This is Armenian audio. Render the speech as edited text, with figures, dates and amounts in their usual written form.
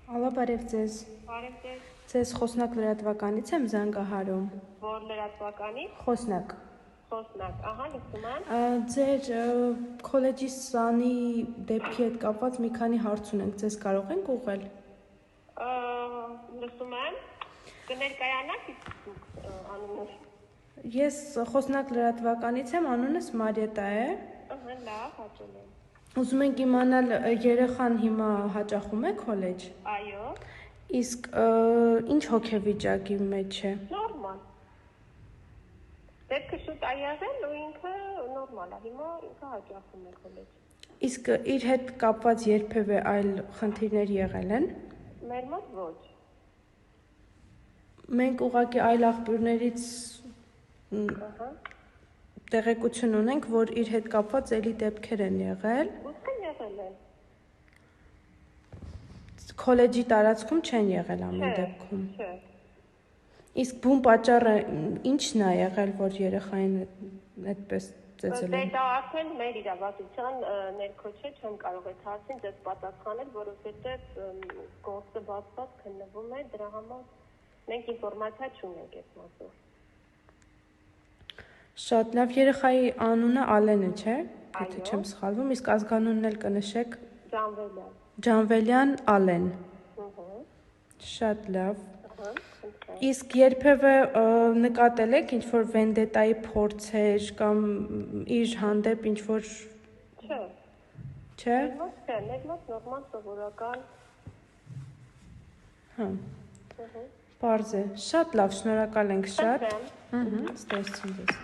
Ալո, բարև ձեզ։ Բարև ձեզ։ Ձեզ խոսնակ լրատվականից եմ զանգահարում։ Որ լրատվականից։ Խոսնակ։ Խոսնակ, ահա, լսում եմ։ Ձեր քոլեջի սանի դեպքի հետ կապված մի քանի հարց ունենք, ձեզ կարող ենք ուղղել։ Լսում եմ։ Կներկայանաք դուք անունով։ Ես խոսնակ լրատվականից եմ, անունս Մարիետա է։ Ահա, լավ, հաճել եմ։ Ուզում ենք իմանալ, երեխան հիմա հաճախում է քոլեջ։ Այո։ Իսկ ինչ հոգեվիճակի մեջ է։ Նորմալ։ Դեպքը շուտ ա եղել ու ինքը նորմալ է, հիմա ինքը հաճախում է քոլեջ։ Իսկ իր հետ կապված երբևէ այլ խնդիրներ եղել են։ Մեր մոտ ոչ։ Մենք ուղղակի այլ աղբյուրներից Ահա։ տեղեկություն ունենք, որ իր հետ կապված էլի դեպքեր են եղել։ Ո՞ւր եղել են։ Քոլեջի տարածքում չեն եղել ամեն դեպքում։ Չէ։ Իսկ բուն պատճառը ի՞նչն է եղել, որ երեխային այդպես ծեծել են։ Դա արդեն մեր իրավասության ներքո չէ, չեմ կարող այդ հարցին ձեզ պատասխանել, որովհետև գործը բացված քննվում է, դրա համար մենք ինֆորմացիա չունենք այս մասով։ Շատ լավ, երեխայի անունը Ալենը չէ, եթե չեմ սխալվում, իսկ ազգանունն էլ կնշեք։ Ջանվելյան։ Ջանվելյան Ալեն։ Շատ լավ։ Իսկ երբևէ նկատել եք ինչ-որ վենդետայի փորձեր կամ իր հանդեպ ինչ-որ։ Չէ։ Չէ։ Մեր մոտ նորմալ սովորական։ Հա։ Պարզ է։ Շատ լավ, շնորհակալ ենք շատ։ Ստեսություն ձեզ։